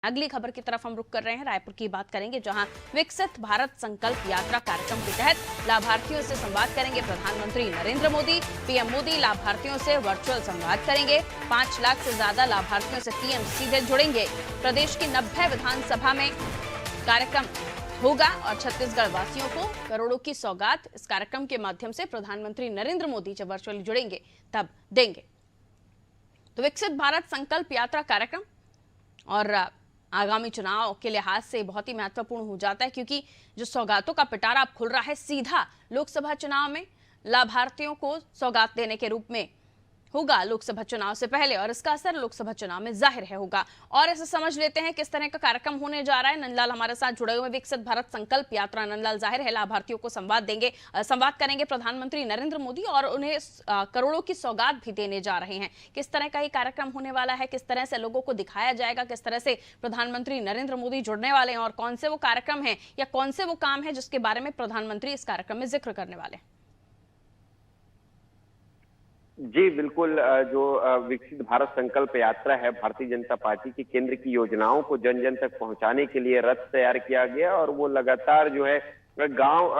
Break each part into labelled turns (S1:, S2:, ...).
S1: अगली खबर की तरफ हम रुख कर रहे हैं। रायपुर की बात करेंगे, जहां विकसित भारत संकल्प यात्रा कार्यक्रम के तहत लाभार्थियों से संवाद करेंगे प्रधानमंत्री नरेंद्र मोदी। पीएम मोदी लाभार्थियों से वर्चुअल संवाद करेंगे। 5 लाख से ज्यादा लाभार्थियों से पीएम सीधे जुड़ेंगे। प्रदेश की 90 विधानसभा में कार्यक्रम होगा और छत्तीसगढ़ वासियों को करोड़ों की सौगात इस कार्यक्रम के माध्यम से प्रधानमंत्री नरेंद्र मोदी जब वर्चुअली जुड़ेंगे तब देंगे। तो विकसित भारत संकल्प यात्रा कार्यक्रम और आगामी चुनाव के लिहाज से बहुत ही महत्वपूर्ण हो जाता है, क्योंकि जो सौगातों का पिटारा अब खुल रहा है सीधा लोकसभा चुनाव में लाभार्थियों को सौगात देने के रूप में होगा लोकसभा चुनाव से पहले, और इसका असर लोकसभा चुनाव में जाहिर है होगा। और ऐसे समझ लेते हैं किस तरह का कार्यक्रम होने जा रहा है। नंदलाल हमारे साथ जुड़े हुए। विकसित भारत संकल्प यात्रा, नंदलाल, जाहिर है लाभार्थियों को संवाद करेंगे प्रधानमंत्री नरेंद्र मोदी और उन्हें करोड़ों की सौगात भी देने जा रहे हैं। किस तरह का ये कार्यक्रम होने वाला है, किस तरह से लोगों को दिखाया जाएगा, किस तरह से प्रधानमंत्री नरेंद्र मोदी जुड़ने वाले हैं और कौन से वो कार्यक्रम है या कौन से वो काम है जिसके बारे में प्रधानमंत्री इस कार्यक्रम में जिक्र करने वाले हैं?
S2: जी बिल्कुल। जो विकसित भारत संकल्प यात्रा है, भारतीय जनता पार्टी की केंद्र की योजनाओं को जन जन तक पहुंचाने के लिए रथ तैयार किया गया और वो लगातार जो है गांव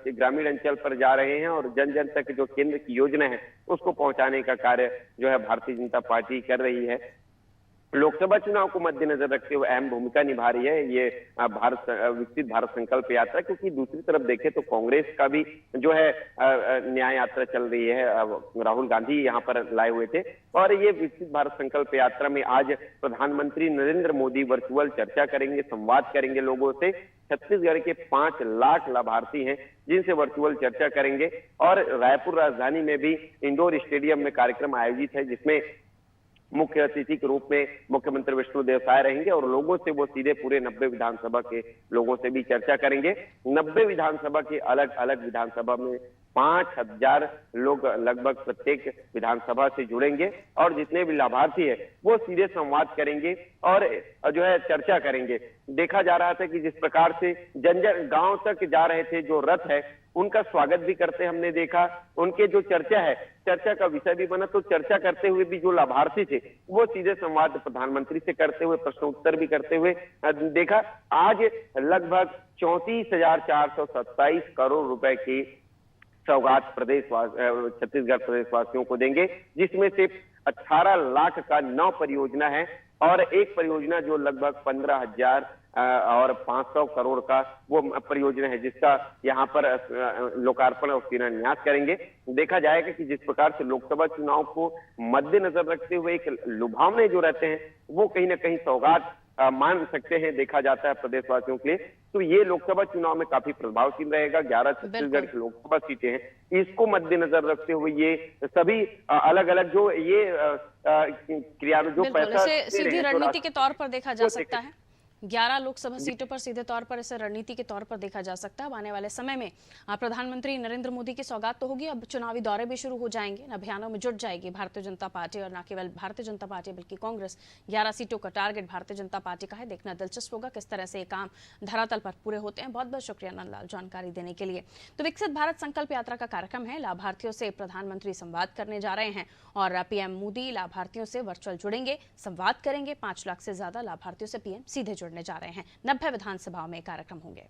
S2: ग्रामीण अंचल पर जा रहे हैं और जन जन तक जो केंद्र की योजना है उसको पहुंचाने का कार्य जो है भारतीय जनता पार्टी कर रही है। लोकसभा चुनाव को मद्देनजर रखते हुए अहम भूमिका निभा रही है ये विकसित भारत संकल्प यात्रा, क्योंकि दूसरी तरफ देखें तो कांग्रेस का भी जो है न्याय यात्रा चल रही है। राहुल गांधी यहाँ पर लाए हुए थे और ये विकसित भारत संकल्प यात्रा में आज प्रधानमंत्री नरेंद्र मोदी वर्चुअल चर्चा करेंगे, संवाद करेंगे लोगों से। छत्तीसगढ़ के 5 लाख लाभार्थी हैं जिनसे वर्चुअल चर्चा करेंगे और रायपुर राजधानी में भी इंडोर स्टेडियम में कार्यक्रम आयोजित है, जिसमें मुख्य अतिथि के रूप में मुख्यमंत्री विष्णुदेव साय रहेंगे और लोगों से वो सीधे पूरे 90 विधानसभा के लोगों से भी चर्चा करेंगे। 90 विधानसभा के अलग अलग विधानसभा में 5000 लोग लगभग प्रत्येक विधानसभा से जुड़ेंगे और जितने भी लाभार्थी है वो सीधे संवाद करेंगे और जो है चर्चा करेंगे। देखा जा रहा था कि जिस प्रकार से जन जन गांव तक जा रहे थे, जो रथ है उनका स्वागत भी करते हमने देखा। उनके जो चर्चा है, चर्चा का विषय भी बना, तो चर्चा करते हुए भी जो लाभार्थी थे वो सीधे संवाद प्रधानमंत्री से करते हुए, प्रश्नोत्तर भी करते हुए देखा। आज लगभग 34,427 करोड़ रुपए की सौगात छत्तीसगढ़ प्रदेशवासियों को देंगे, जिसमें से 18 लाख का 9 परियोजना है और एक परियोजना जो लगभग 15,000 और 500 करोड़ का वो परियोजना है, जिसका यहाँ पर लोकार्पण और शिलान्यास करेंगे। देखा जाएगा कि जिस प्रकार से लोकसभा चुनाव को मद्देनजर रखते हुए एक लुभावने जो रहते हैं वो कहीं ना कहीं सौगात मान सकते हैं, देखा जाता है प्रदेशवासियों के लिए। तो ये लोकसभा चुनाव में काफी प्रभावशील रहेगा। 11 छत्तीसगढ़ की लोकसभा सीटें हैं, इसको मद्देनजर रखते हुए ये सभी अलग अलग जो ये क्रिया जो पैसा
S1: सीधी रणनीति के तौर पर देखा जा सकता है। 11 लोकसभा सीटों पर सीधे तौर पर इसे रणनीति के तौर पर देखा जा सकता है। आने वाले समय में प्रधानमंत्री नरेंद्र मोदी की सौगात तो होगी, अब चुनावी दौरे भी शुरू हो जाएंगे, अभियानों में जुट जाएगी भारतीय जनता पार्टी और न केवल भारतीय जनता पार्टी बल्कि कांग्रेस। 11 सीटों का टारगेट भारतीय जनता पार्टी का है। देखना दिलचस्प होगा किस तरह से ये काम धरातल पर पूरे होते हैं। बहुत बहुत शुक्रिया नंदलाल जानकारी देने के लिए। तो विकसित भारत संकल्प यात्रा का कार्यक्रम है, लाभार्थियों से प्रधानमंत्री संवाद करने जा रहे हैं और पीएम मोदी लाभार्थियों से वर्चुअल जुड़ेंगे, संवाद करेंगे। 5 लाख से ज्यादा लाभार्थियों से पीएम सीधे जुड़ने जा रहे हैं। 90 विधानसभाओं में कार्यक्रम होंगे।